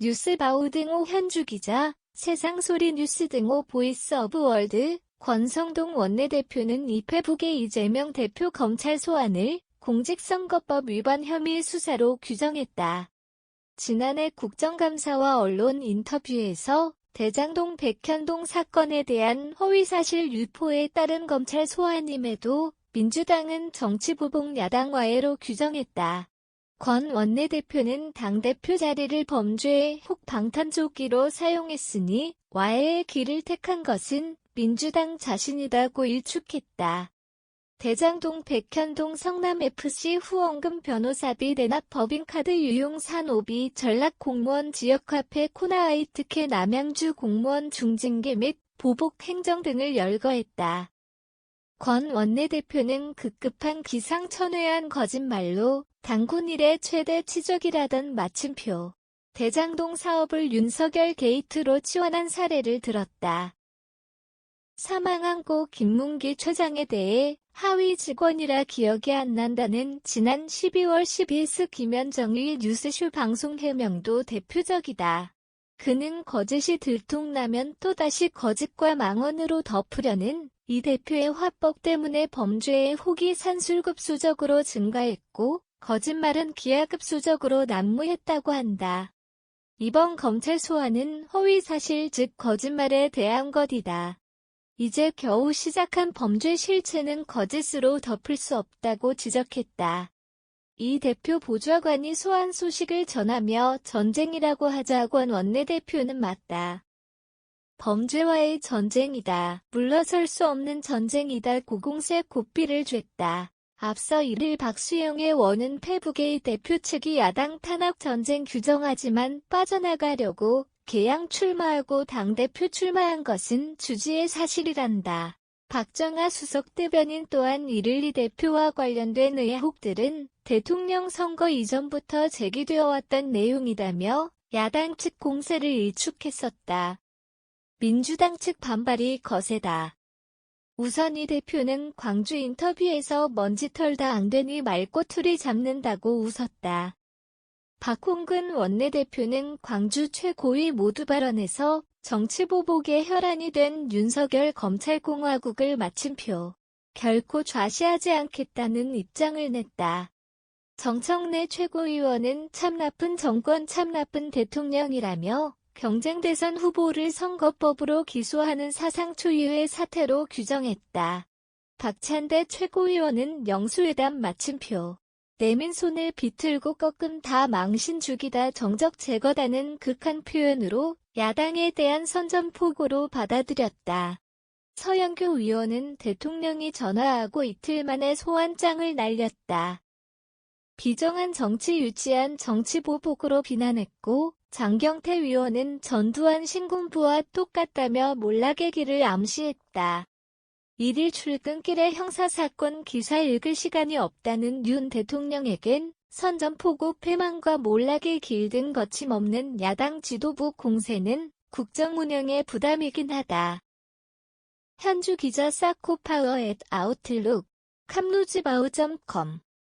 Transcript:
뉴스바우 등호 현주 기자, 세상소리 뉴스 등호 보이스 오브 월드, 권성동 원내대표는 페북의 이재명 대표 검찰 소환을 공직선거법 위반 혐의 수사로 규정했다. 지난해 국정감사와 언론 인터뷰에서 대장동 백현동 사건에 대한 허위사실 유포에 따른 검찰 소환임에도 민주당은 정치보복 야당와해로 규정했다. 권 원내대표는 당대표 자리를 범죄의 혹방탄조기로 사용했으니 와해의 길을 택한 것은 민주당 자신이다고 일축했다. 대장동 백현동 성남FC 후원금 변호사비 대납 법인카드 유용 산오비 전략 공무원 지역화폐 코나아이트케 남양주 공무원 중징계 및 보복 행정 등을 열거했다. 권 원내대표는 급급한 기상천외한 거짓말로 당군 일의 최대 치적이라던 마침표. 대장동 사업을 윤석열 게이트로 치환한 사례를 들었다. 사망한 고 김문기 처장에 대해 하위 직원이라 기억이 안 난다는 지난 12월 12일 김현정의 뉴스쇼 방송 해명도 대표적이다. 그는 거짓이 들통나면 또다시 거짓과 망언으로 덮으려는 이 대표의 화법 때문에 범죄의 혹이 산술급수적으로 증가했고 거짓말은 기하급수적으로 난무했다고 한다. 이번 검찰 소환은 허위사실 즉 거짓말에 대한 것이다. 이제 겨우 시작한 범죄 실체는 거짓으로 덮을 수 없다고 지적했다. 이 대표 보좌관이 소환 소식을 전하며 전쟁이라고 하자 권 원내대표는 맞다. 범죄와의 전쟁이다. 물러설 수 없는 전쟁이다. 고공세 고삐를 쬐다. 앞서 1일 박수영의 원은 페북의 대표 측이 야당 탄압 전쟁 규정하지만 빠져나가려고 개양 출마하고 당대표 출마한 것은 주지의 사실이란다. 박정아 수석 대변인 또한 1일 이 대표와 관련된 의혹들은 대통령 선거 이전부터 제기되어 왔던 내용이다며 야당 측 공세를 일축했었다. 민주당 측 반발이 거세다. 우선 이 대표는 광주 인터뷰에서 먼지 털다 안 되니 말꼬투리 잡는다고 웃었다. 박홍근 원내대표는 광주 최고위 모두 발언에서 정치보복의 혈안이 된 윤석열 검찰공화국을 마침표. 결코 좌시하지 않겠다는 입장을 냈다. 정청래 최고위원은 참 나쁜 정권 참 나쁜 대통령이라며 경쟁대선 후보를 선거법으로 기소하는 사상 초유의 사태로 규정했다. 박찬대 최고위원은 영수회담 마침표. 내민 손을 비틀고 꺾음 다 망신 죽이다 정적 제거다는 극한 표현으로 야당에 대한 선전포고로 받아들였다. 서영교 의원은 대통령이 전화하고 이틀 만에 소환장을 날렸다. 비정한 정치 유치한 정치보복으로 비난했고 장경태 위원은 전두환 신군부와 똑같다며 몰락의 길을 암시했다. 1일 출근길에 형사사건 기사 읽을 시간이 없다는 윤 대통령에겐 선전포고 패망과 몰락의 길 등 거침없는 야당 지도부 공세는 국정 운영에 부담이긴 하다. 현주 기자 사코파워 @아웃룩, 캄루즈바우.com